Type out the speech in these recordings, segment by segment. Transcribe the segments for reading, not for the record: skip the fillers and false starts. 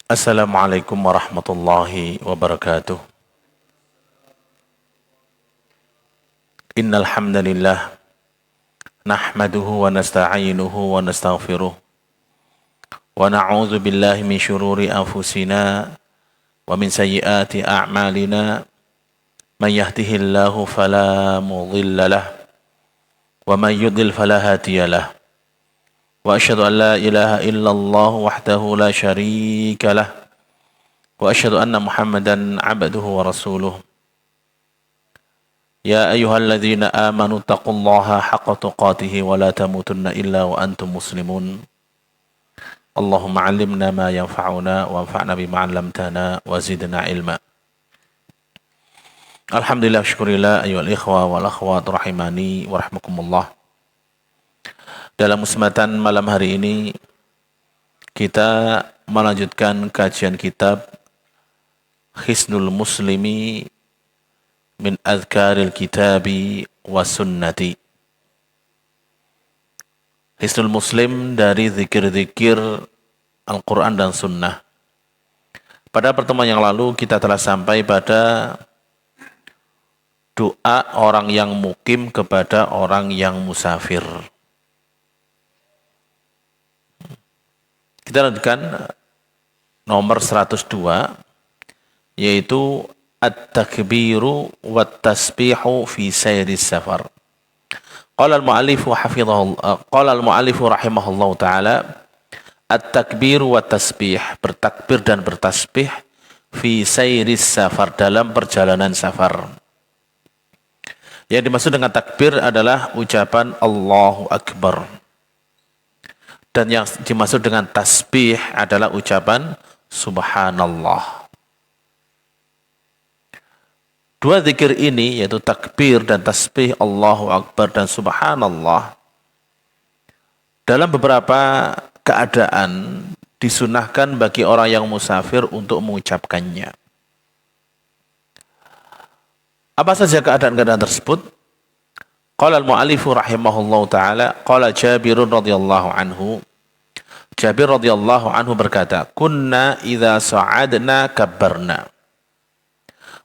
Assalamualaikum warahmatullahi wabarakatuh. Innal hamdalillah nahmaduhu wa nasta'inuhu wa nastaghfiruh wa na'udzu billahi min syururi anfusina wa min sayyiati a'malina may yahdihillahu fala mudilla lah wa may yudlil fala hadiyalah wa asyhadu an la ilaha illallah wahdahu la syarika lah wa asyhadu anna Muhammadan 'abduhu wa rasuluh. يا أيها الذين آمنوا اتقوا الله حق تقاته ولا تموتن إلا وأنتم مسلمون اللهم علمنا ما ينفعنا وانفعنا بما علمتنا وزدنا علما. Alhamdulillah, syukurillah, ayyuhal ikhwa wal akhwat rahimani wa rahmakumullah. Dalam kesempatan malam hari ini kita melanjutkan kajian kitab Hisnul Muslimi min Adhkaril Kitabi wa Sunnati. Hisnul Muslim dari zikir-zikir Al-Quran dan Sunnah. Pada pertemuan yang lalu kita telah sampai pada doa orang yang mukim kepada orang yang musafir. Kita lanjutkan nomor 102, yaitu at-takbiru wat-tasbihu fi sayris safar. Qala al-mu'allifu rahimahullahu ta'ala, at-takbiru wat-tasbih, bertakbir dan bertasbih, fi sayris safar, dalam perjalanan safar. Yang dimaksud dengan takbir adalah ucapan Allahu Akbar. Dan yang dimaksud dengan tasbih adalah ucapan Subhanallah. Dua zikir ini, yaitu takbir dan tasbih Allahu Akbar dan Subhanallah, dalam beberapa keadaan disunahkan bagi orang yang musafir untuk mengucapkannya. Apa saja keadaan-keadaan tersebut? Qala al-mu'allifu rahimahullahu ta'ala, qala Jabirun radhiyallahu anhu. Jabir radhiyallahu anhu berkata, kunna idza sa'adna kabbarna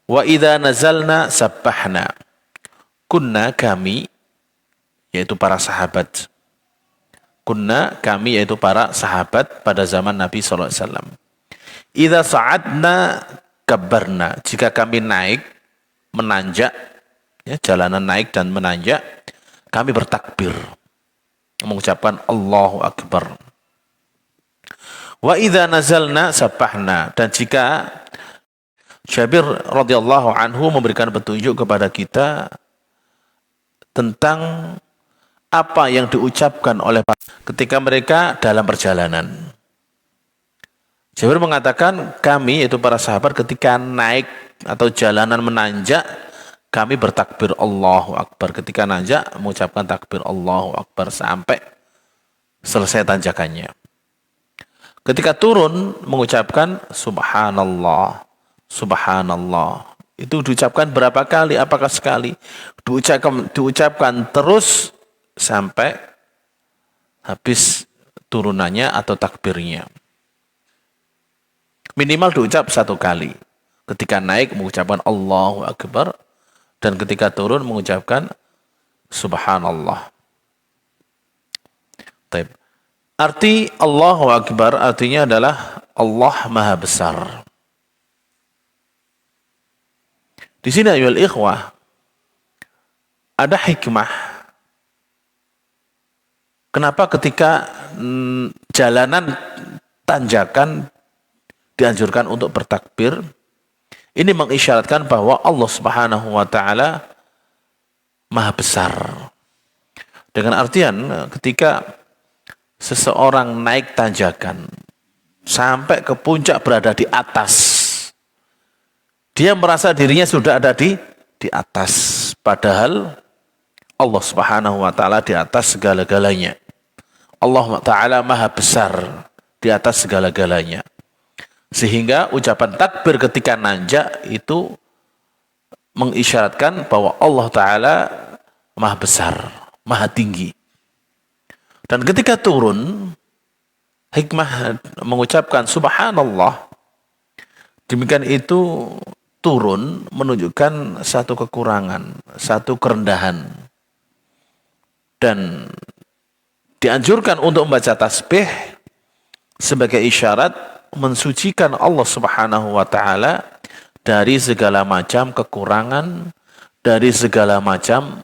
wa idza nazalna sabbahna. Kunna, kami, yaitu para sahabat. Kunna, kami, yaitu para sahabat pada zaman Nabi SAW. Idza sa'adna kabbarna, jika kami naik, menanjak, ya, jalanan naik dan menanjak, kami bertakbir, mengucapkan Allahu Akbar. Wa idza nazalna sabbahna, dan jika Jabir radhiyallahu anhu memberikan petunjuk kepada kita tentang apa yang diucapkan oleh ketika mereka dalam perjalanan. Jabir mengatakan, kami, yaitu para sahabat, ketika naik atau jalanan menanjak, kami bertakbir Allahu Akbar. Ketika nanjak, mengucapkan takbir Allahu Akbar sampai selesai tanjakannya. Ketika turun, mengucapkan Subhanallah. Subhanallah. Itu diucapkan berapa kali? Apakah sekali? Diucapkan terus sampai habis turunannya atau takbirnya. Minimal diucap satu kali. Ketika naik mengucapkan Allahu Akbar, dan ketika turun mengucapkan Subhanallah. Taib. Arti Allahu Akbar artinya adalah Allah Maha Besar. Di sini ayyuhal ikhwah, ada hikmah. Kenapa ketika jalanan tanjakan dianjurkan untuk bertakbir? Ini mengisyaratkan bahwa Allah Subhanahu wa Ta'ala Maha Besar. Dengan artian ketika seseorang naik tanjakan sampai ke puncak, berada di atas, dia merasa dirinya sudah ada di atas. Padahal Allah Subhanahu wa Ta'ala di atas segala-galanya. Allah Ta'ala Maha Besar di atas segala-galanya. Sehingga ucapan takbir ketika nanjak itu mengisyaratkan bahwa Allah Ta'ala Maha Besar, Maha Tinggi. Dan ketika turun, hikmah mengucapkan Subhanallah Demikian itu turun menunjukkan satu kekurangan, satu kerendahan. Dan dianjurkan untuk membaca tasbih sebagai isyarat mensucikan Allah Subhanahu wa taala dari segala macam kekurangan, dari segala macam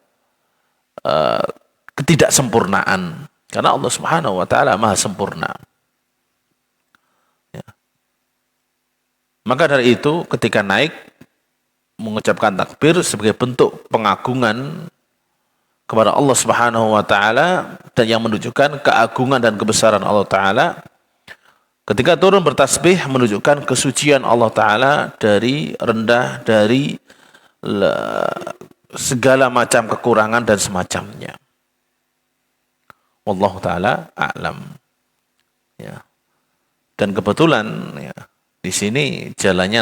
ketidaksempurnaan. Karena Allah Subhanahu wa taala Maha sempurna. Ya. Maka dari itu ketika naik mengucapkan takbir sebagai bentuk pengagungan kepada Allah Subhanahu wa taala dan yang menunjukkan keagungan dan kebesaran Allah taala. Ketika turun bertasbih menunjukkan kesucian Allah taala dari rendah, dari segala macam kekurangan dan semacamnya. Wallahu taala a'lam. Ya. Dan kebetulan ya, di sini jalannya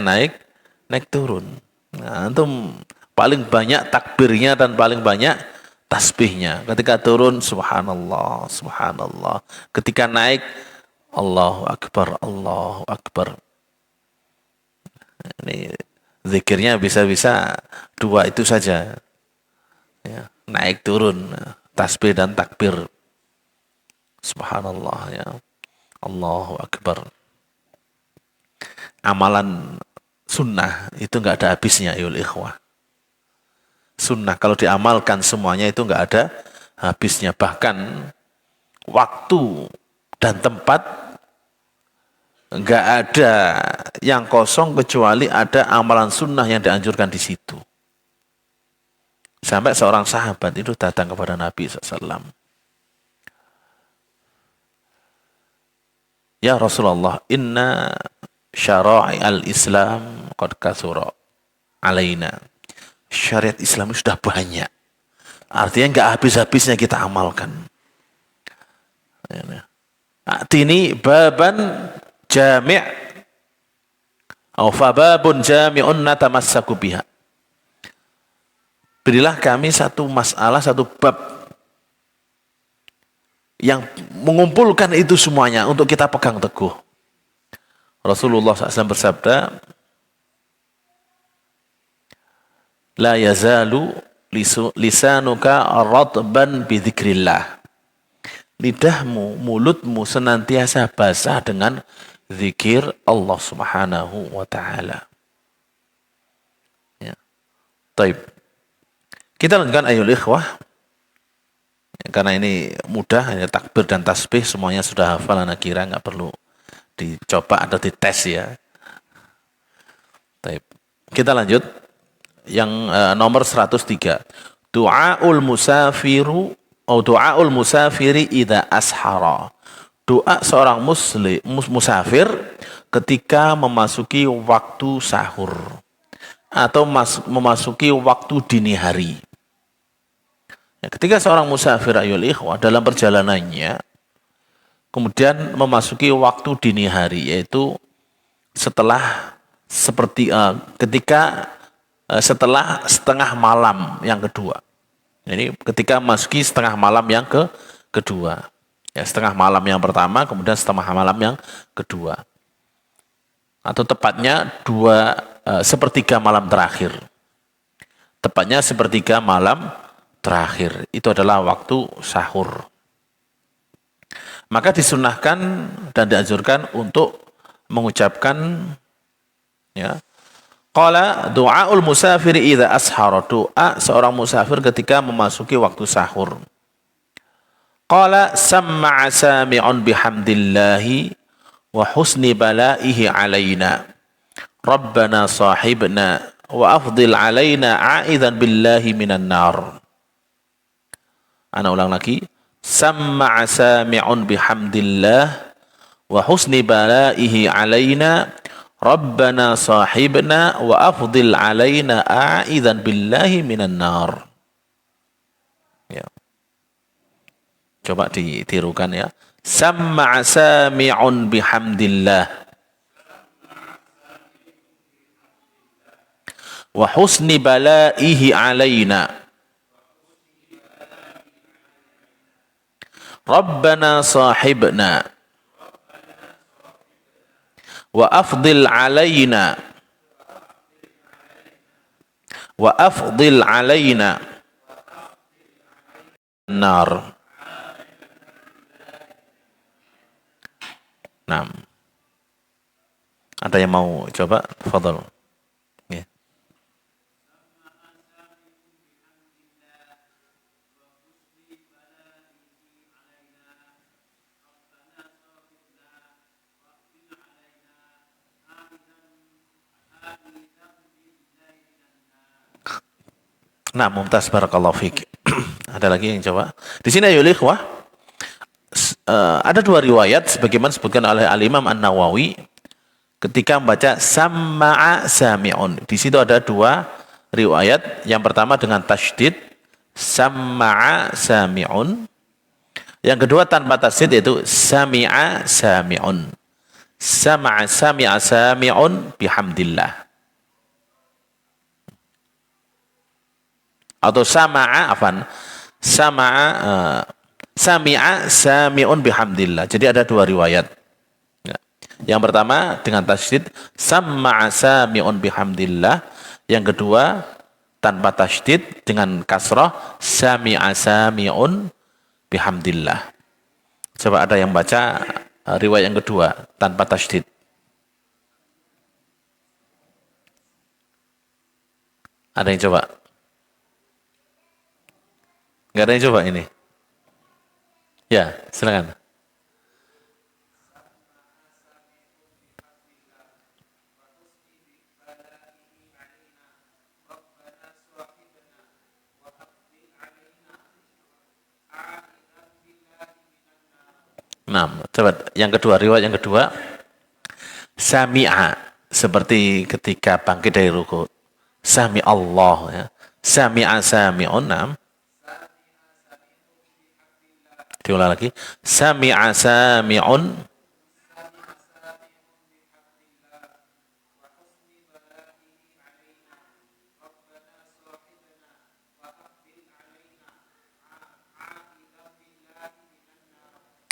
naik turun. Nah, antum paling banyak takbirnya dan paling banyak tasbihnya. Ketika turun subhanallah, subhanallah. Ketika naik Allahu akbar, Allahu akbar. Ini zikirnya bisa-bisa dua itu saja. Ya, naik turun, tasbih dan takbir. Subhanallah ya. Allahu akbar. Amalan sunnah itu enggak ada habisnya ya ikhwah. Sunnah kalau diamalkan semuanya itu enggak ada habisnya. Bahkan waktu dan tempat enggak ada yang kosong kecuali ada amalan sunnah yang dianjurkan di situ. Sampai seorang sahabat itu datang kepada Nabi SAW. Ya Rasulullah, inna syara'i al-Islam qad katsura alaina. Syariat Islam sudah banyak. Artinya enggak habis-habisnya kita amalkan. Atini baban jami' atau fababun jami'un natamassaku biha. Berilah kami satu masalah, satu bab yang mengumpulkan itu semuanya untuk kita pegang teguh. Rasulullah SAW bersabda, la yazalu lisanuka radban bidzikrillah. Lidahmu, mulutmu senantiasa basah dengan zikir Allah Subhanahu wa taala. Ya. Taib. Kita lanjutkan ayyuhal ikhwah. Karena ini mudah, ya, takbir dan tasbih semuanya sudah hafal, anak kira nggak perlu dicoba atau dites ya. Taib. Kita lanjut yang nomor 103. Du'aul musafiru atau du'aul musafiri idza ashara. Doa seorang musafir ketika memasuki waktu sahur atau memasuki waktu dini hari. Ya, ketika seorang musafir ayyuhal ikhwah dalam perjalanannya kemudian memasuki waktu dini hari, yaitu setelah setelah setengah malam yang kedua. Jadi ketika memasuki setengah malam yang kedua. Ya, setengah malam yang pertama kemudian setengah malam yang kedua. Atau tepatnya sepertiga malam terakhir. Tepatnya sepertiga malam terakhir. Itu adalah waktu sahur. Maka disunahkan dan dianjurkan untuk mengucapkan ya, qala du'aul musafiri idza ashara. Doa seorang musafir ketika memasuki waktu sahur. Qala samma'a sami'un bihamdillahi wa husni balaihi alaina. Rabbana sahibna wa afdil alaina a'idzan billahi minan nar. Ana ulang lagi. Samma'a sami'un bihamdillah wa husni balaihi alaina. Rabbana sahibna wa afdil alaina a'idzan billahi minan nar. Ya. Coba ditirukan ya. Samma'a sami'un bihamdillah wa husni balaihi alaina. Rabbana sahibna wa afdil alaina wa afdil alaina nar. Nah, ada yang mau coba? Fadhal. Ya. Nah, Mumtaz, barakallahu fiik. Ada lagi yang coba? Di sini ayo ikhwah, ada dua riwayat sebagaimana disebutkan oleh Al-Imam An-Nawawi ketika membaca sama'a sami'un. Di situ ada dua riwayat. Yang pertama dengan tasydid sama'a sami'un. Yang kedua tanpa tasydid yaitu sami'a sami'un. Sama'a sami'a sami'un bihamdillah. Atau sama'a afan. Sama'a sami'a sami'un bihamdillah. Jadi ada dua riwayat. Yang pertama dengan tasydid sama'a sami'un bihamdillah. Yang kedua tanpa tasydid dengan kasrah sami'a sami'un bihamdillah. Coba ada yang baca riwayat yang kedua tanpa tasydid. Ada yang coba? Enggak ada yang coba ini? Ya, silakan. Nah, coba yang kedua, riwayat yang kedua. Sami'a, seperti ketika bangkit dari ruku. Sami Allah, ya. Sami'a sami'un, nam. Diulang lagi. Sami'a sami'un.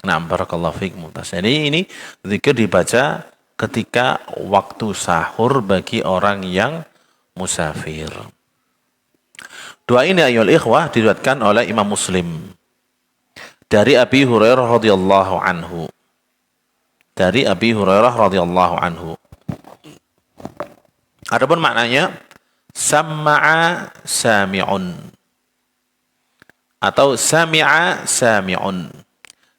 Nah, barakallahu fiik Mumtaz. Jadi ini zikir dibaca ketika waktu sahur bagi orang yang musafir. Doa ini ayyuhal ikhwah diriwayatkan oleh Imam Muslim dari Abi Hurairah radhiyallahu anhu. Dari Abi Hurairah radhiyallahu anhu. Adapun maknanya sama'a sami'un atau sami'a sami'un.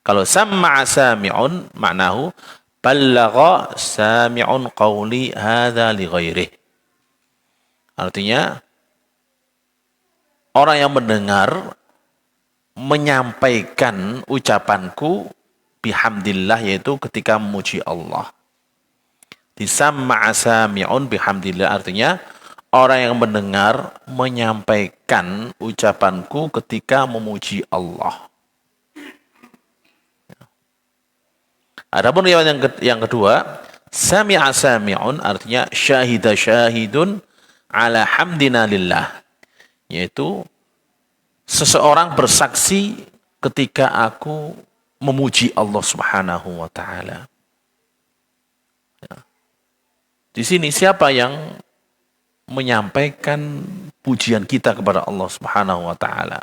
Kalau sama'a sami'un maknahu ballagha sami'un qawli hadza li ghairihi. Artinya orang yang mendengar menyampaikan ucapanku bihamdillah, yaitu ketika memuji Allah. Di sama'a sami'un bihamdillah artinya orang yang mendengar menyampaikan ucapanku ketika memuji Allah. Adapun riwayat yang kedua, sami'a sami'un artinya syahida syahidun ala hamdina lillah, yaitu seseorang bersaksi ketika aku memuji Allah Subhanahu wa taala. Ya. Di sini siapa yang menyampaikan pujian kita kepada Allah Subhanahu wa taala?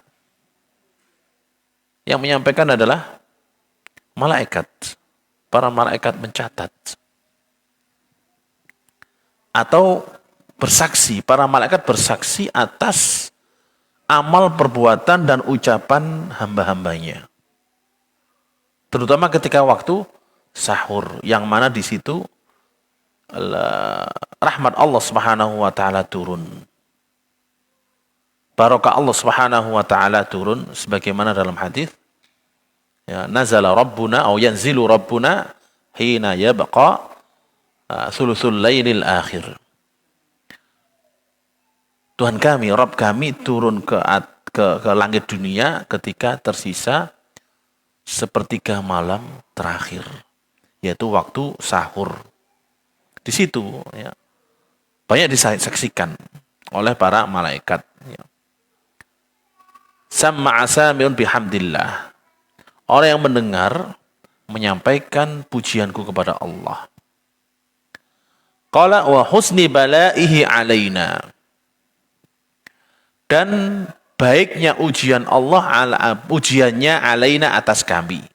Yang menyampaikan adalah malaikat. Para malaikat mencatat. Atau bersaksi, para malaikat bersaksi atas amal perbuatan dan ucapan hamba-hambanya. Terutama ketika waktu sahur, yang mana di situ rahmat Allah Subhanahu wa taala turun. Barokah Allah Subhanahu wa taala turun sebagaimana dalam hadis, ya, nazala rabbuna atau yanzilu rabbuna hina yabqa thuluthul lailil akhir. Tuhan kami, Rabb kami turun ke langit dunia ketika tersisa sepertiga malam terakhir, yaitu waktu sahur. Di situ ya, banyak disaksikan oleh para malaikat. Ya. Sama'a sami'un bihamdillah. Orang yang mendengar menyampaikan pujianku kepada Allah. Qala wa husni balaihi alaina. dan baiknya ujiannya alaina atas kami.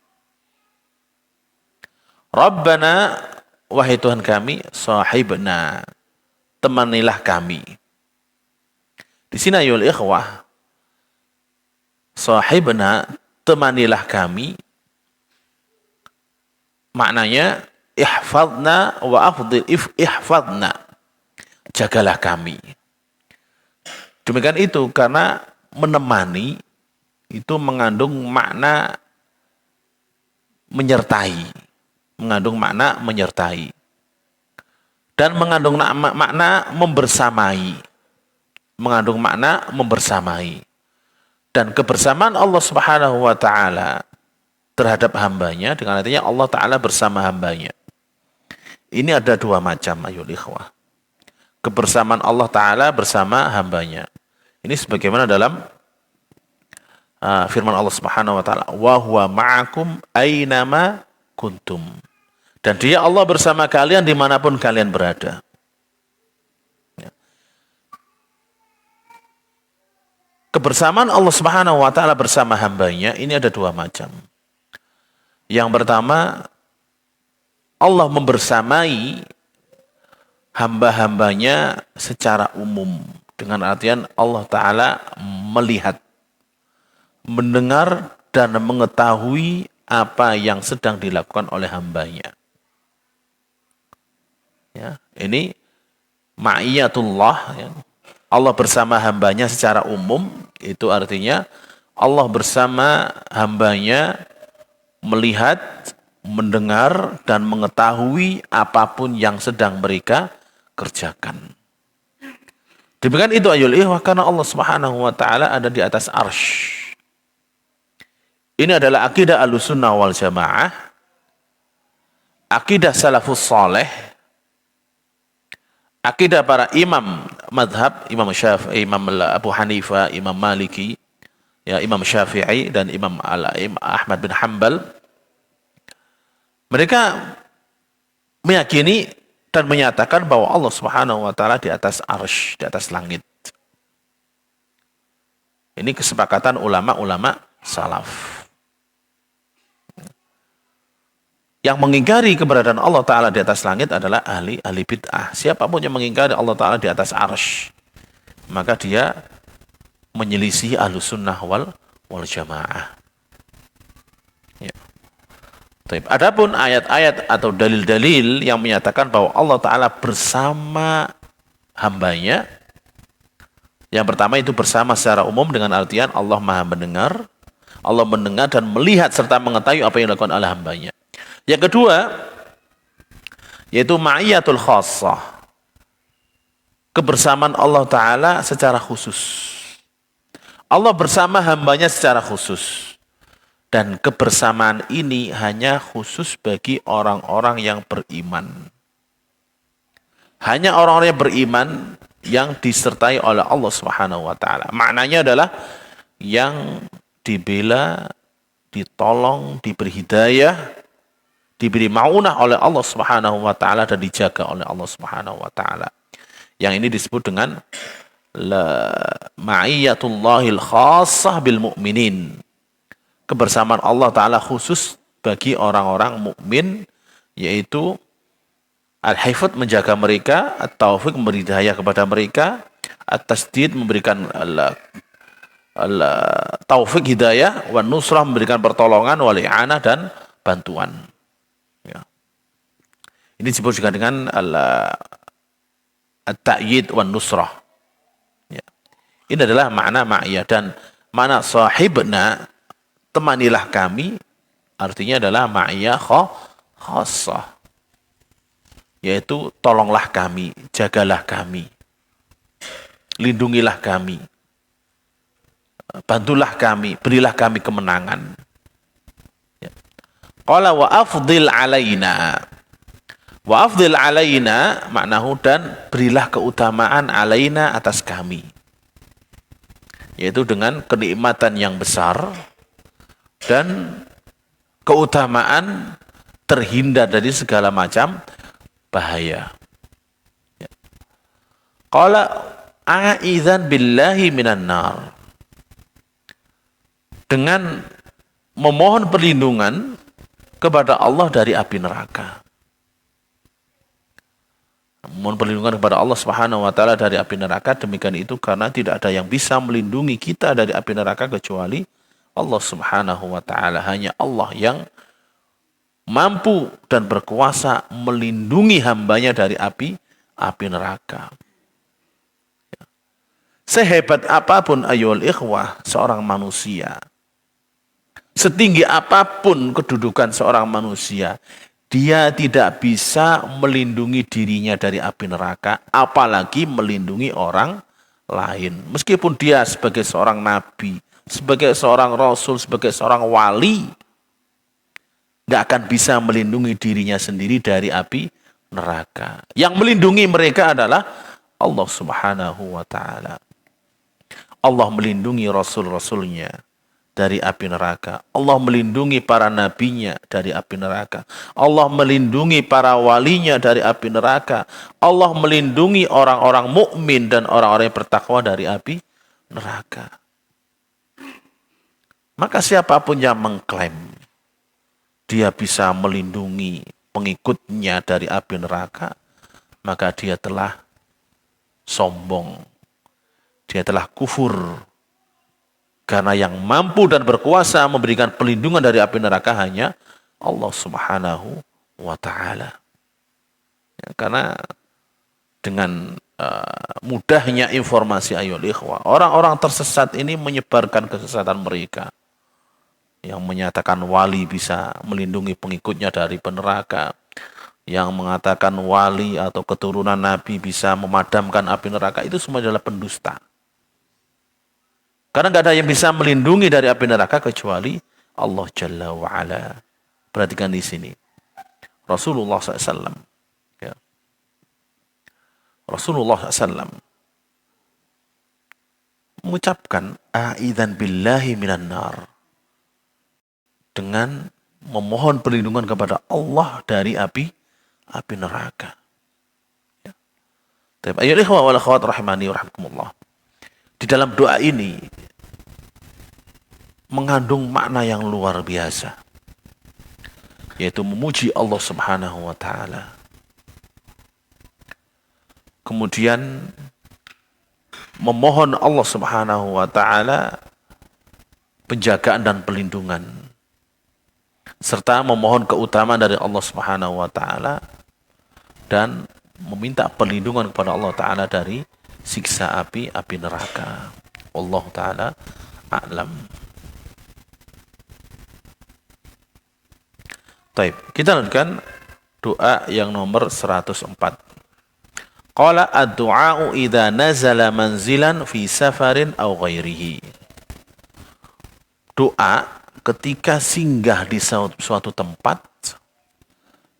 Rabbana, wahai Tuhan kami, sahibna, temanilah kami. Di sini ayol ikhwah, sahibna, temanilah kami, maknanya ihfadna wa afdil ihfadna, jagalah kami. Demikian itu karena menemani itu mengandung makna menyertai, dan mengandung makna membersamai, dan kebersamaan Allah Subhanahu wa taala terhadap hambanya dengan artinya Allah taala bersama hambanya. Ini ada dua macam ayol ikhwah. Kebersamaan Allah taala bersama hambanya. Ini sebagaimana dalam firman Allah Subhanahu wa taala, wa huwa ma'akum ainama kuntum. Dan dia Allah bersama kalian dimanapun kalian berada. Ya. Kebersamaan Allah Subhanahu wa taala bersama hambanya ini ada dua macam. Yang pertama, Allah membersamai hamba-hambanya secara umum. Dengan artian Allah Ta'ala melihat, mendengar, dan mengetahui apa yang sedang dilakukan oleh hambanya. Ya, ini ma'iyatullah. Ya. Allah bersama hambanya secara umum, itu artinya Allah bersama hambanya melihat, mendengar, dan mengetahui apapun yang sedang mereka kerjakan. Demikian itu ayol ikhwah, karena Allah Subhanahu wa taala ada di atas arsy. Ini adalah akidah Ahlussunnah wal Jamaah, akidah salafus saleh, akidah para imam madhab, Imam Syafi'i, Imam Abu Hanifah, Imam Maliki, ya, Imam Syafi'i, dan Imam Ahmad bin Hanbal. Mereka meyakini dan menyatakan bahwa Allah Subhanahu wa taala di atas arsy, di atas langit. Ini kesepakatan ulama-ulama salaf. Yang mengingkari keberadaan Allah taala di atas langit adalah ahli bid'ah. Siapapun yang mengingkari Allah taala di atas arsy, maka dia menyelisih Ahlussunnah wal Jamaah. Ya. Adapun ayat-ayat atau dalil-dalil yang menyatakan bahwa Allah Ta'ala bersama hambanya, yang pertama itu bersama secara umum dengan artian Allah maha mendengar, Allah mendengar dan melihat serta mengetahui apa yang dilakukan oleh hambanya. Yang kedua, yaitu ma'iyatul khassah, kebersamaan Allah Ta'ala secara khusus. Allah bersama hambanya secara khusus. Dan kebersamaan ini hanya khusus bagi orang-orang yang beriman. Hanya orang-orang yang beriman yang disertai oleh Allah Subhanahu wa taala. Maknanya adalah yang dibela, ditolong, diberi hidayah, diberi maunah oleh Allah Subhanahu wa taala dan dijaga oleh Allah Subhanahu wa taala. Yang ini disebut dengan ma'iyatullahil khassah bil mu'minin. Kebersamaan Allah Ta'ala khusus bagi orang-orang mukmin, yaitu al-hifdz menjaga mereka, at-taufiq memberi hidayah kepada mereka, at-tasdid memberikan taufik hidayah, wan nusrah memberikan pertolongan, wal i'anah dan bantuan. Ya. Ini disebut juga dengan at-ta'yid wan nusrah. Ya. Ini adalah makna ma'iyah, dan makna sahibna, temanilah kami, artinya adalah ma'iyah khassah, yaitu tolonglah kami, jagalah kami, lindungilah kami, bantulah kami, berilah kami kemenangan. Qala wa afdil alaina. Wa afdil alaina maknahu, dan berilah keutamaan alaina atas kami, yaitu dengan kenikmatan yang besar dan keutamaan terhindar dari segala macam bahaya. Qala A'idzan billahi minan nar. Dengan memohon perlindungan kepada Allah dari api neraka. Mohon perlindungan kepada Allah Subhanahu wa taala dari api neraka, demikian itu karena tidak ada yang bisa melindungi kita dari api neraka kecuali Allah Subhanahu wa taala. Hanya Allah yang mampu dan berkuasa melindungi hambanya dari api neraka. Sehebat apapun ayyuhal ikhwah seorang manusia, setinggi apapun kedudukan seorang manusia, dia tidak bisa melindungi dirinya dari api neraka, apalagi melindungi orang lain. Meskipun dia sebagai seorang nabi, sebagai seorang rasul, sebagai seorang wali, nggak akan bisa melindungi dirinya sendiri dari api neraka. Yang melindungi mereka adalah Allah Subhanahu wa ta'ala. Allah melindungi rasul-rasulnya dari api neraka. Allah melindungi para nabinya dari api neraka. Allah melindungi para walinya dari api neraka. Allah melindungi orang-orang mukmin dan orang-orang yang bertakwa dari api neraka. Maka siapapun yang mengklaim dia bisa melindungi pengikutnya dari api neraka, maka dia telah sombong. Dia telah kufur. Karena yang mampu dan berkuasa memberikan perlindungan dari api neraka hanya Allah Subhanahu wa ta'ala. Ya, karena dengan mudahnya informasi ayyuhal ikhwah, orang-orang tersesat ini menyebarkan kesesatan mereka. Yang menyatakan wali bisa melindungi pengikutnya dari neraka. Yang mengatakan wali atau keturunan nabi bisa memadamkan api neraka, itu semua adalah pendusta. Karena nggak ada yang bisa melindungi dari api neraka kecuali Allah Jalla wa'ala. Perhatikan di sini. Rasulullah SAW. Ya. Rasulullah SAW mengucapkan a'idzan billahi minan nar. Dengan memohon perlindungan kepada Allah dari api neraka. Ya. Ayyuhal ikhwah wal akhwat rahimani wa rahmakumullah. Di dalam doa ini mengandung makna yang luar biasa, yaitu memuji Allah Subhanahu wa ta'ala. Kemudian memohon Allah Subhanahu wa ta'ala penjagaan dan perlindungan, serta memohon keutamaan dari Allah Subhanahu wa ta'ala dan meminta perlindungan kepada Allah ta'ala dari siksa api neraka. Allah ta'ala a'lam. Baik, kita lanjutkan doa yang nomor 104. Qala ad-du'a'u idza nazala manzilan fi safarin aw ghairihi. Doa ketika singgah di suatu tempat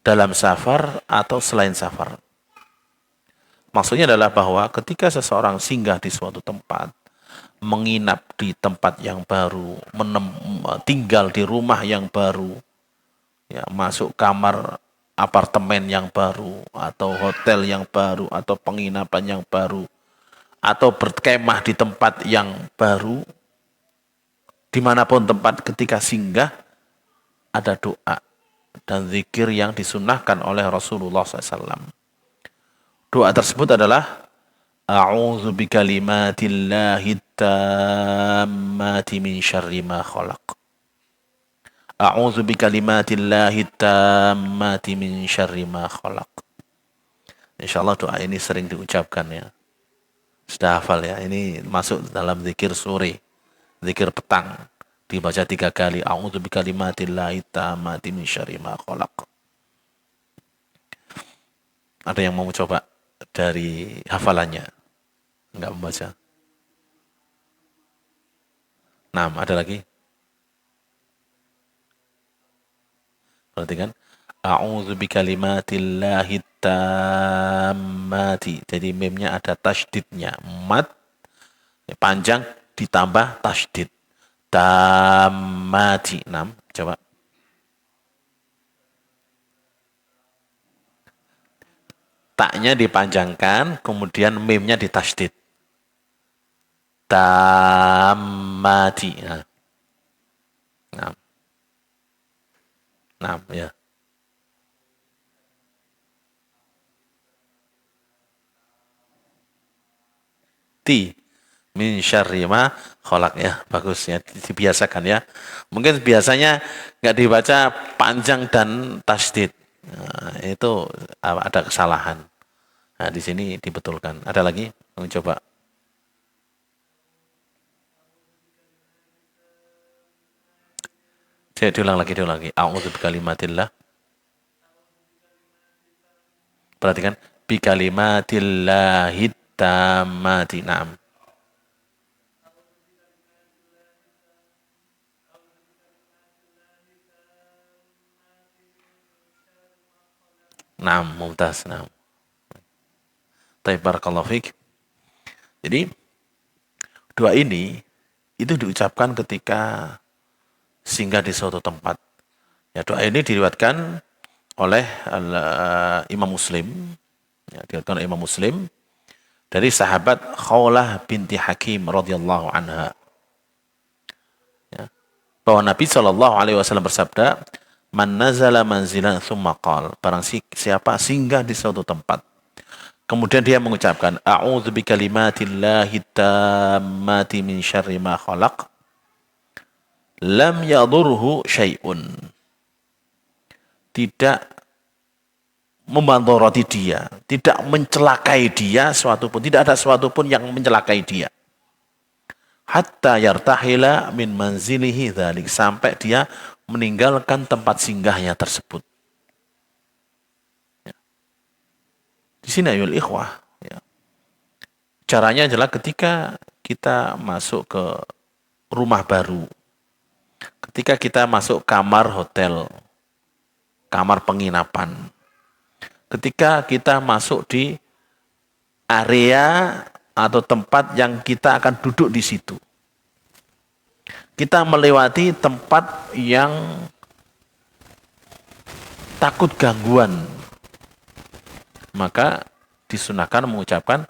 dalam safar atau selain safar. Maksudnya adalah bahwa ketika seseorang singgah di suatu tempat, menginap di tempat yang baru, tinggal di rumah yang baru, ya, masuk kamar apartemen yang baru, atau hotel yang baru, atau penginapan yang baru, atau berkemah di tempat yang baru, dimanapun tempat ketika singgah, ada doa dan zikir yang disunnahkan oleh Rasulullah SAW. Doa tersebut adalah A'udzu bikalimatillahi tammati min syarri ma khalaq. A'udzu bikalimatillahi tammati min syarri ma khalaq. Insyaallah doa ini sering diucapkan ya. Sudah hafal ya. Ini masuk dalam zikir sore, zikir petang. Dibaca 3 kali. A'udzu bikalimatillahi tammati min syarri ma khalaq. Ada yang mau coba dari hafalannya? Enggak membaca. Nah, ada lagi. Perhatikan. A'udzu bikalimatillahi tammati. Jadi memnya ada tasydidnya. Mat panjang ditambah tasydid. Tammati. 6. Coba. Taknya dipanjangkan, kemudian memnya ditasydid. tammati. Nah, nah, ya. Min syarri ma khalaq ya. Bagus ya, dibiasakan ya. Mungkin biasanya nggak dibaca panjang dan tasdid. Nah, itu ada kesalahan. Nah, di sini dibetulkan. Ada lagi? Coba. Saya diulang lagi. A'udzu bikalimatillah. Perhatikan. Bikalimatillahit tammati. Naam. Naam, mumtaz. Naam. Baik, barakallahu fiik. Jadi, doa ini itu diucapkan ketika singgah di suatu tempat. Ya, doa ini diriwayatkan oleh Imam Muslim. Ya, diriwayatkan oleh Imam Muslim dari sahabat Khawlah binti Hakim radhiyallahu anha. Ya, bahwa Nabi SAW bersabda, "Man nazala manzilan tsumma qala," barang siapa singgah di suatu tempat, kemudian dia mengucapkan, "A'udzu bikalimatillahi tammati min syarri ma khalaq." Lam yadurhu syai'un. Tidak memandoroti dia, tidak mencelakai dia suatu pun, tidak ada suatu pun yang mencelakai dia. Hatta yartahila min manzilihi dzalik, sampai dia meninggalkan tempat singgahnya tersebut. Ya. Di sini ayol ikhwah, ya. Caranya adalah ketika kita masuk ke rumah baru, ketika kita masuk kamar hotel, kamar penginapan, ketika kita masuk di area atau tempat yang kita akan duduk di situ, kita melewati tempat yang takut gangguan, maka disunahkan mengucapkan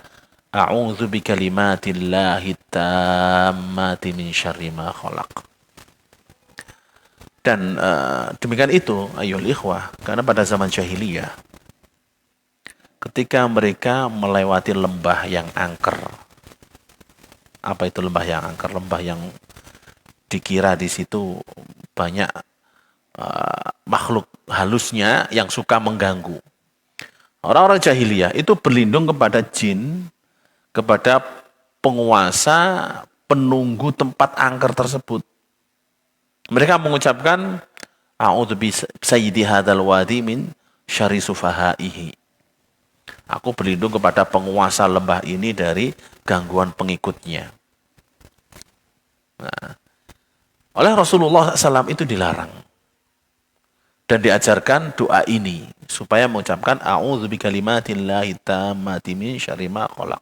a'udzu bikalimatillahi tammati min syarri ma khalaq. Dan demikian itu ayyuhal ikhwah, karena pada zaman jahiliyah ketika mereka melewati lembah yang angker. Apa itu lembah yang angker? Lembah yang dikira di situ banyak makhluk halusnya yang suka mengganggu. Orang-orang jahiliyah itu berlindung kepada jin, kepada penguasa, penunggu tempat angker tersebut. Mereka mengucapkan a'udzu bi sayyidi hadzal wadi min syarri sufahaihi. Aku berlindung kepada penguasa lembah ini dari gangguan pengikutnya. Nah, oleh Rasulullah SAW itu dilarang. Dan diajarkan doa ini supaya mengucapkan a'udzu bi kalimatillahi tammati min syarri ma khalaq.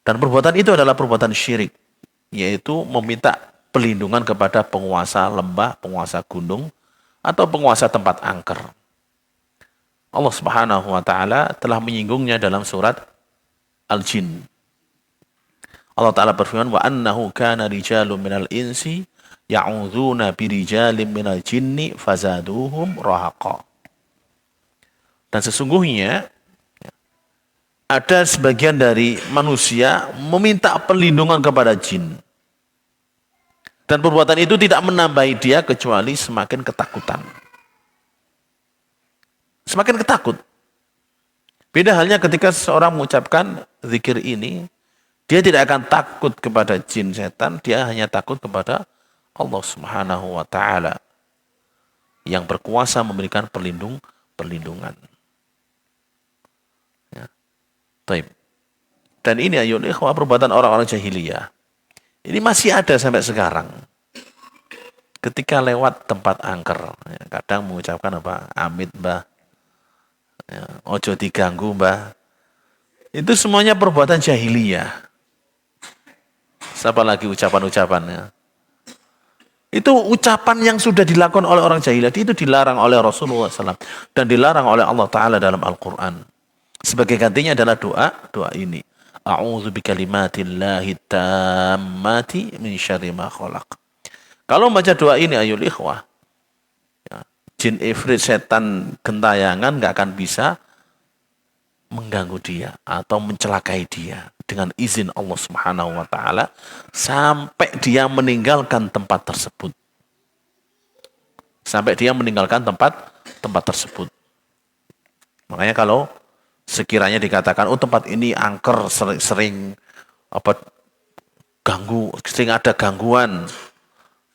Dan perbuatan itu adalah perbuatan syirik, yaitu meminta pelindungan kepada penguasa lembah, penguasa gunung, atau penguasa tempat angker. Allah Subhanahu wa taala telah menyinggungnya dalam surat Al-Jin. Allah taala berfirman, "Wa annahu kana rijalun minal insi ya'udzuna birijalin minal jinni fazaduhum rahaqa." Dan sesungguhnya ada sebagian dari manusia meminta perlindungan kepada jin. Dan perbuatan itu tidak menambahi dia kecuali semakin ketakutan. Semakin ketakut. Beda halnya ketika seseorang mengucapkan zikir ini, dia tidak akan takut kepada jin setan, dia hanya takut kepada Allah Subhanahu wa taala yang berkuasa memberikan perlindungan. Ya. Taib. Dan ini ayat ikhwah perbuatan orang-orang jahiliyah. Ini masih ada sampai sekarang. Ketika lewat tempat angker, ya, kadang mengucapkan apa? Amit mbah, ya, ojo diganggu mbah. Itu semuanya perbuatan jahiliyah. Siapa lagi ucapan-ucapannya? Itu ucapan yang sudah dilakukan oleh orang jahiliyah. Itu dilarang oleh Rasulullah SAW. Dan dilarang oleh Allah Ta'ala dalam Al-Quran. Sebagai gantinya adalah doa ini. A'udzu bikalimatillahi tammati min syarri ma khalaq. Kalau membaca doa ini ayol ikhwah, ya, jin ifrit setan gentayangan nggak akan bisa mengganggu dia atau mencelakai dia dengan izin Allah Subhanahu wa taala sampai dia meninggalkan tempat tersebut. Sampai dia meninggalkan tempat tersebut. Makanya kalau sekiranya dikatakan oh tempat ini angker sering apa ganggu, sering ada gangguan,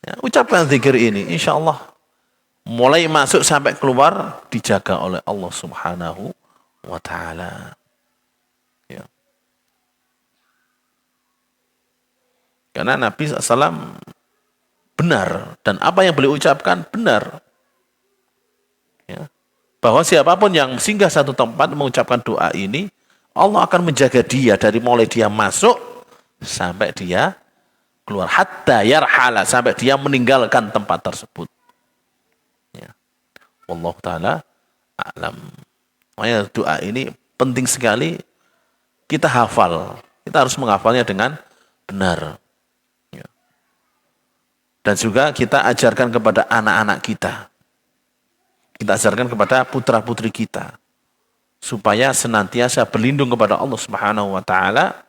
ya, ucapkan zikir ini, insya Allah mulai masuk sampai keluar dijaga oleh Allah Subhanahu wa taala. Ya. Karena Nabi SAW benar dan apa yang beliau ucapkan benar. Ya. Bahwa siapapun yang singgah satu tempat mengucapkan doa ini, Allah akan menjaga dia dari mulai dia masuk sampai dia keluar, hatta yarhala, sampai dia meninggalkan tempat tersebut. Ya. Wallahu taala a'lam. Makanya doa ini penting sekali kita hafal. Kita harus menghafalnya dengan benar. Ya. Dan juga kita ajarkan kepada anak-anak kita. Kita ajarkan kepada putra-putri kita. Supaya senantiasa berlindung kepada Allah Subhanahu wa taala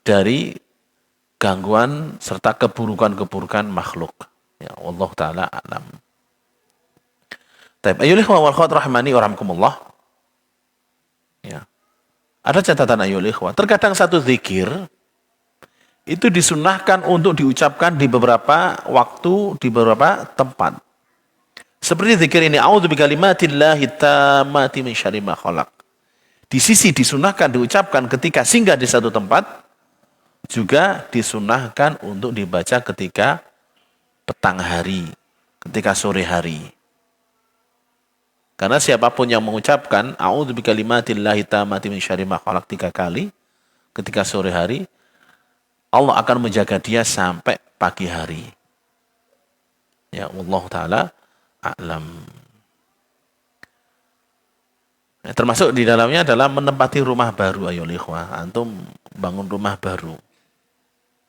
dari gangguan serta keburukan-keburukan makhluk. Ya, wallahu taala a'lam. Taib, ayyuhal ikhwah wal akhwat rahimani wa rahmakumullah. Ya. Ada catatan ayyuhal ikhwah. Terkadang satu zikir itu disunahkan untuk diucapkan di beberapa waktu, di beberapa tempat. Seperti zikir ini, a'udzu bikalimatillahi tammati min syarri ma khalaq. Di sisi disunahkan diucapkan ketika singgah di satu tempat, juga disunahkan untuk dibaca ketika petang hari, ketika sore hari. Karena siapapun yang mengucapkan a'udzu bikalimatillahi tammati min syarri ma khalaq 3 kali ketika sore hari, Allah akan menjaga dia sampai pagi hari. Ya, wallahu taala a'lam. Ya, termasuk di dalamnya adalah menempati rumah baru, ayo ikhwah. Antum bangun rumah baru.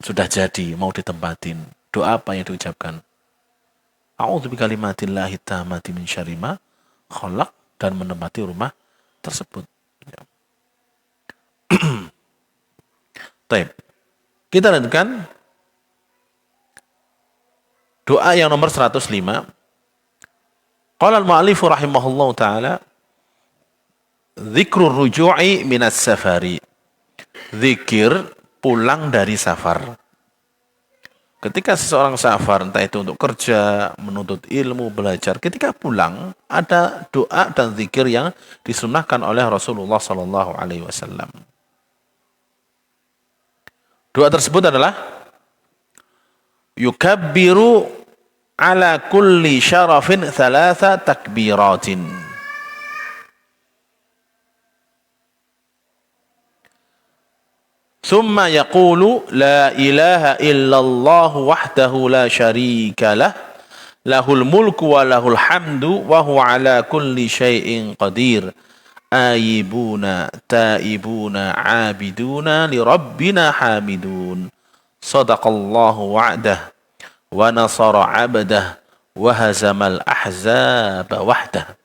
Sudah jadi, mau ditempatin. Doa apa yang diucapkan? A'udzu bikalimatillahi tammati min syarri ma khalaq, dan menempati rumah tersebut. Ya. Baik. Kita lanjutkan doa yang nomor 105. Qala al-mu'allifu rahimahullahu ta'ala, dzikrur ruju'i minas safari. Zikir pulang dari safar. Ketika seseorang safar, entah itu untuk kerja, menuntut ilmu, belajar, ketika pulang ada doa dan zikir yang disunahkan oleh Rasulullah sallallahu alaihi wasallam. Doa tersebut adalah yukabbiru ala kulli syarafin thalatha takbiratin. Thumma yaqulu la ilaha illallah wahdahu la syarika lah, lahul mulku wa lahul hamdu wa huwa ala kulli syai'in qadir. Ayibuna taibuna abiduna li rabbina hamidun. Sadaqallahu wa'dah wa nasara 'abdah wa hazamal ahzaba wahdah.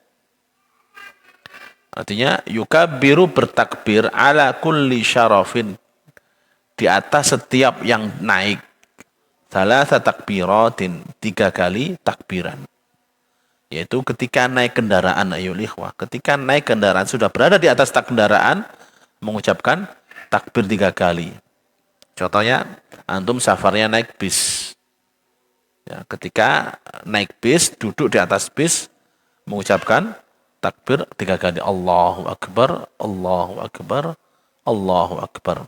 Artinya yukabbiru, bertakbir, ala kulli syarafin, di atas setiap yang naik, thalatha takbiratin, 3 kali takbiran. Yaitu ketika naik kendaraan, ayo ikhwah, ketika naik kendaraan, sudah berada di atas kendaraan, mengucapkan takbir 3 kali. Contohnya, antum safarnya naik bis. Ya, ketika naik bis, duduk di atas bis, mengucapkan takbir 3 kali. Allahu Akbar, Allahu Akbar, Allahu Akbar.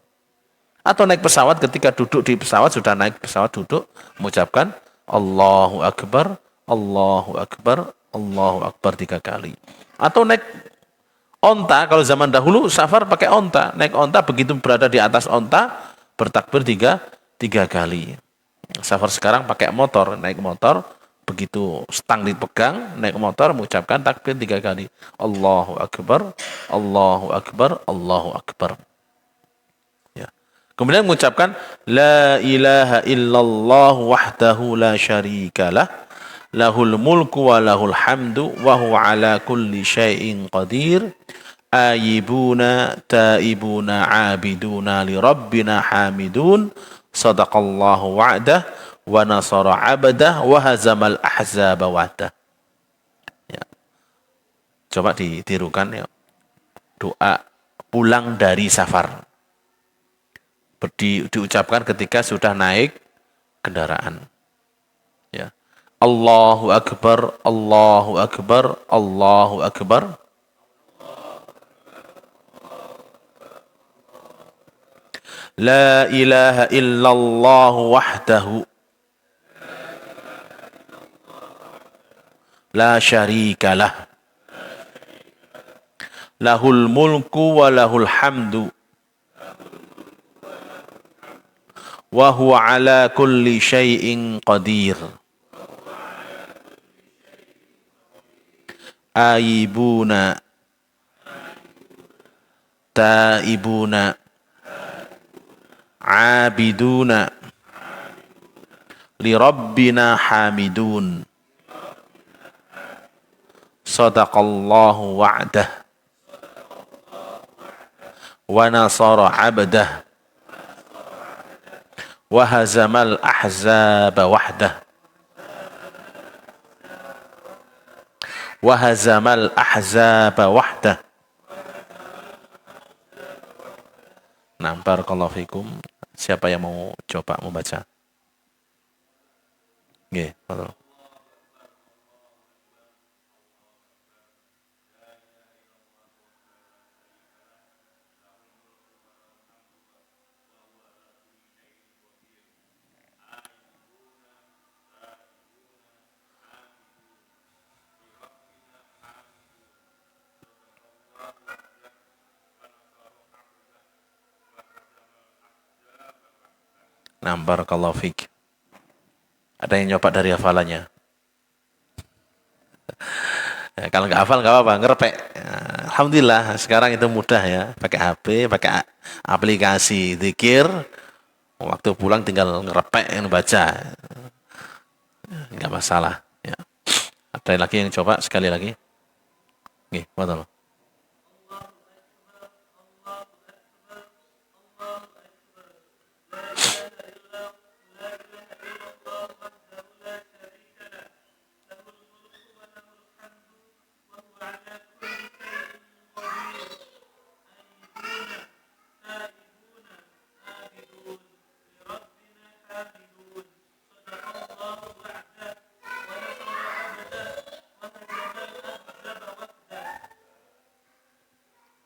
Atau naik pesawat, ketika duduk di pesawat, sudah naik pesawat, duduk, mengucapkan Allahu Akbar, Allahu Akbar, Allahu Akbar 3 kali. Atau naik onta, kalau zaman dahulu safar pakai onta. Naik onta, begitu berada di atas onta, bertakbir 3 kali. Safar sekarang pakai motor, naik motor, begitu stang dipegang, naik motor, mengucapkan takbir 3 kali. Allahu Akbar, Allahu Akbar, Allahu Akbar. Kemudian mengucapkan la ilaha illallah wahdahu la syarikalah lahul mulku wa lahul hamdu wa huwa ala kulli syai'in qadir ayibuna taibuna abiduna li rabbina hamidun sadaqallahu wa'dah wa nasara abdah wa hazamal ahzaba wa'dah. Ya. Coba ditirukan ya. Doa pulang dari safar. Diucapkan ketika sudah naik kendaraan. Ya. Allahu akbar, Allahu akbar, Allahu akbar. La ilaha illallah wahdahu la syarikalah lahul mulku wa lahul hamdu wa huwa ala kulli syai'in qadir aibuna taibuna abiduna li rabbina hamidun sadaqallahu wa'dah wa nasara abdah wa hazamal ahzaba wahdah wa hazamal ahzaba wahdah. Nah, barakallahu fikum. Siapa yang mau coba membaca? Nggih, betul. Nah, barakallahu fik. Ada yang nyoba dari hafalannya? Ya, kalau nggak hafal nggak apa-apa, ngerepek. Ya, alhamdulillah, sekarang itu mudah ya. Pakai HP, pakai aplikasi zikir. Waktu pulang tinggal ngerepek yang baca. Nggak masalah. Ya. Ada lagi yang coba sekali lagi? Nih, betul.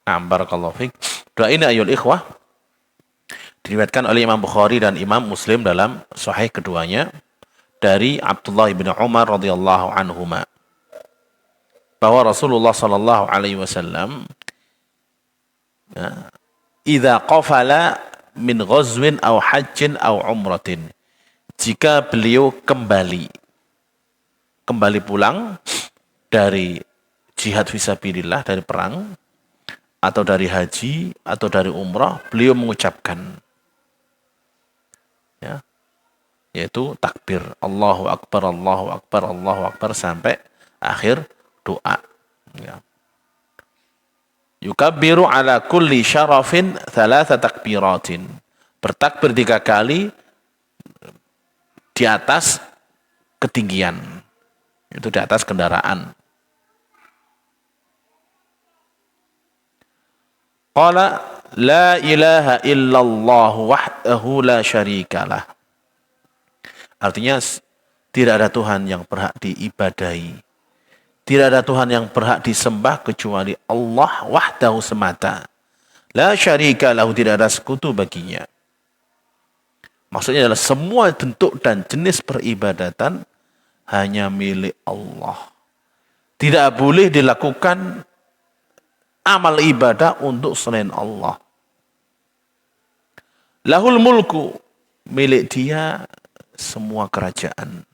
Nah, barakallahu fiik. Doa ini ayol ikhwah diriwayatkan oleh Imam Bukhari dan Imam Muslim dalam sahih keduanya dari Abdullah bin Umar radhiyallahu anhuma bahwa Rasulullah sallallahu alaihi wasallam idza qafala min ghazwin aw hajjin aw umratin, jika beliau kembali pulang dari jihad fisabilillah, dari perang atau dari haji atau dari umrah, beliau mengucapkan ya, yaitu takbir Allahu akbar Allahu akbar Allahu akbar sampai akhir doa ya. Yukabbiru ala kulli syarafin thalatha takbiratin, bertakbir 3 kali di atas ketinggian, itu di atas kendaraan. Qala la ilaha illallah wahdahu la syarikalah. Artinya tidak ada Tuhan yang berhak diibadahi, tidak ada Tuhan yang berhak disembah kecuali Allah wahdahu semata. La syarikalah, tidak ada sekutu baginya. Maksudnya adalah semua bentuk dan jenis peribadatan hanya milik Allah. Tidak boleh dilakukan amal ibadah untuk selain Allah. Lahul mulku, milik dia semua kerajaan.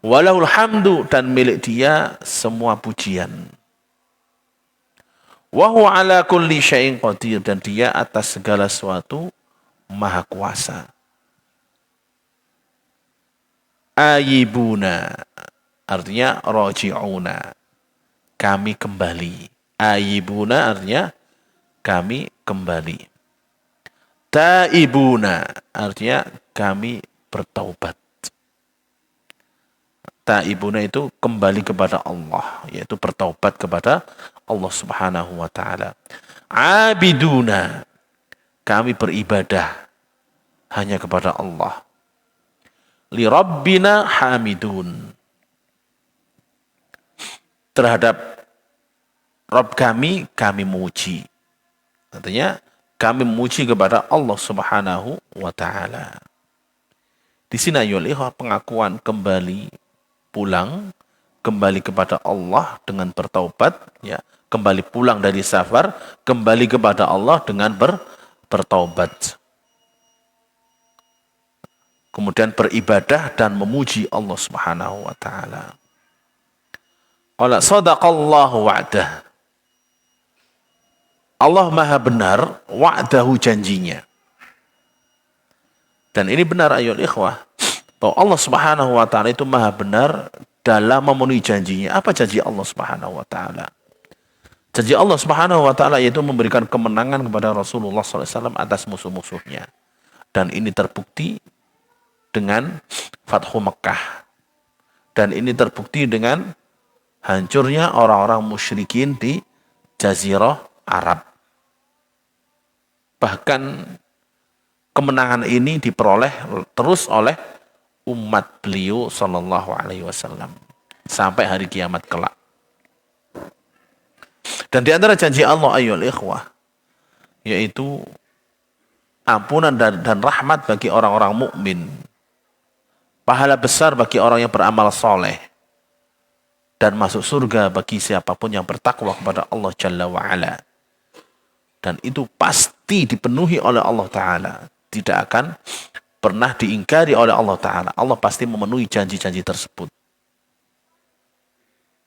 Walahul hamdu, dan milik dia semua pujian. Wa huwa ala kulli syai'in qadir, dan dia atas segala sesuatu maha kuasa. Ayibuna artinya raji'una, kami kembali. Ayibuna artinya kami kembali. Taibuna artinya kami bertaubat. Taibuna itu kembali kepada Allah, yaitu bertaubat kepada Allah Subhanahu wa taala. Abiduna, kami beribadah hanya kepada Allah. Li rabbina hamidun, terhadap Rabb kami memuji. Artinya kami memuji kepada Allah Subhanahu wa taala. Di sini ayolah pengakuan kembali pulang, kembali kepada Allah dengan bertaubat, ya, kembali pulang dari safar, kembali kepada Allah dengan bertaubat. Kemudian beribadah dan memuji Allah Subhanahu wa taala. Qala sadaqallahu wa'dah. Allah maha benar wa'dahu, janjinya. Dan ini benar ayolah ikhwah, bahwa Allah Subhanahu wa taala itu maha benar dalam memenuhi janjinya. Apa janji Allah Subhanahu wa taala? Janji Allah Subhanahu wa taala yaitu memberikan kemenangan kepada Rasulullah SAW atas musuh-musuhnya. Dan ini terbukti dengan Fathu Mekah. Dan ini terbukti dengan hancurnya orang-orang musyrikin di Jazirah Arab. Bahkan kemenangan ini diperoleh terus oleh umat beliau sallallahu alaihi wasallam sampai hari kiamat kelak. Dan di antara janji Allah ayyuhal ikhwah, yaitu ampunan dan rahmat bagi orang-orang mukmin, pahala besar bagi orang yang beramal soleh, dan masuk surga bagi siapapun yang bertakwa kepada Allah Jalla wa'ala. Dan itu pasti dipenuhi oleh Allah Ta'ala, tidak akan pernah diingkari oleh Allah Ta'ala. Allah pasti memenuhi janji-janji tersebut.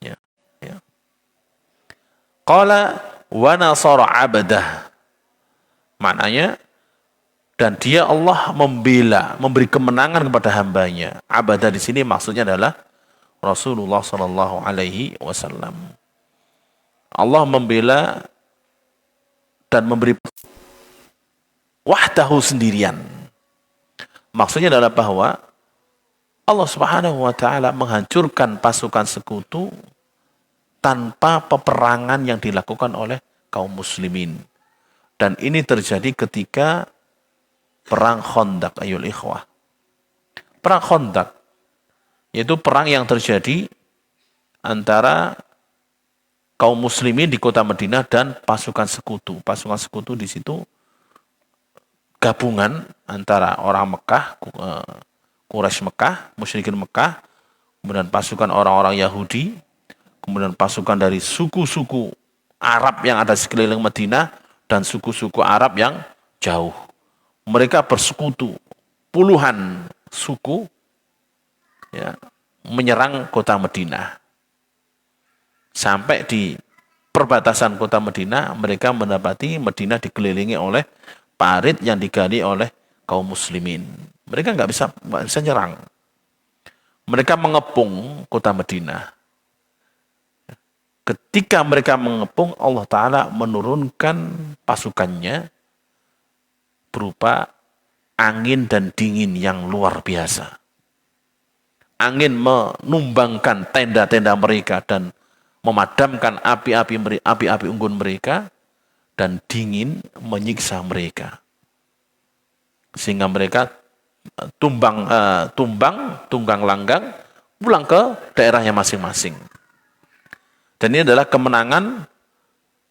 Ya, ya. Qala wa nasara abdah. Maknanya, dan dia Allah membela, memberi kemenangan kepada hambanya. Abadah di sini maksudnya adalah Rasulullah Sallallahu Alaihi Wasallam. Allah membela dan memberi wahdahu sendirian. Maksudnya adalah bahwa Allah Subhanahu wa taala menghancurkan pasukan sekutu tanpa peperangan yang dilakukan oleh kaum muslimin. Dan ini terjadi ketika perang Khandaq ayyul ikhwah. Perang Khandaq yaitu perang yang terjadi antara kaum muslimin di kota Madinah dan pasukan sekutu. Pasukan sekutu di situ gabungan antara orang Mekah, Quraisy Mekah, musyrikin Mekah, kemudian pasukan orang-orang Yahudi, kemudian pasukan dari suku-suku Arab yang ada sekeliling Madinah dan suku-suku Arab yang jauh. Mereka bersekutu, puluhan suku, ya, menyerang kota Madinah. Sampai di perbatasan kota Madinah, mereka mendapati Madinah dikelilingi oleh parit yang digali oleh kaum muslimin. Mereka nggak bisa nyerang. Mereka mengepung kota Madinah. Ketika mereka mengepung, Allah Ta'ala menurunkan pasukannya berupa angin dan dingin yang luar biasa. Angin menumbangkan tenda-tenda mereka dan memadamkan api-api unggun mereka, dan dingin menyiksa mereka. Sehingga mereka tunggang langgang, pulang ke daerahnya masing-masing. Dan ini adalah kemenangan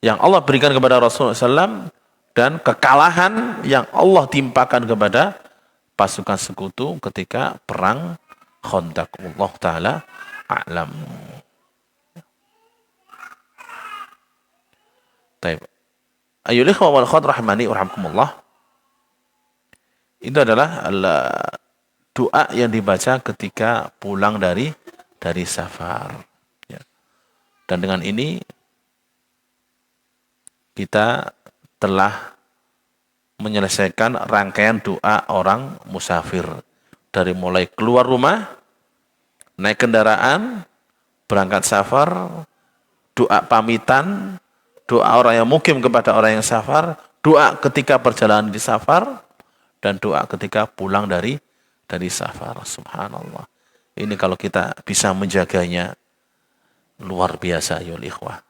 yang Allah berikan kepada Rasulullah SAW dan kekalahan yang Allah timpakan kepada pasukan sekutu ketika perang Khandaq. Allah Ta'ala a'lam. Baik. Ayyuhal ikhwah wal akhwat rahimani wa rahmakumullah. Itu adalah doa yang dibaca ketika pulang dari safar. Ya. Dan dengan ini kita telah menyelesaikan rangkaian doa orang musafir. Dari mulai keluar rumah, naik kendaraan, berangkat safar, doa pamitan, doa orang yang mukim kepada orang yang safar, doa ketika perjalanan di safar, dan doa ketika pulang dari safar. Subhanallah. Ini kalau kita bisa menjaganya, luar biasa ya ikhwah.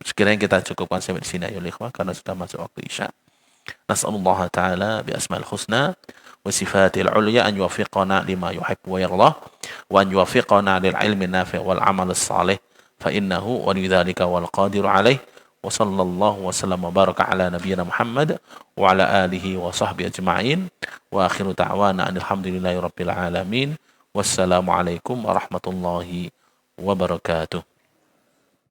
Sekiranya kita cukupkan sampai di sini ya ikhwah, karena sudah masuk waktu Isya. Nas'alullah ta'ala bi asma'il husna wa sifatil ulya an yuwaffiqana lima yuhibbu wa yardah wa an yuwaffiqana lil ilmi nafi' wal amal salih fa innahu waliyudzalika wal qadiru alaih. Wa sallallahu wa sallam wa baraka ala nabiyyina Muhammad wa ala alihi wa sahbihi ajma'in. Wa akhiru ta'wana alhamdulillahi rabbil alamin. Wassalamualaikum warahmatullahi wabarakatuh.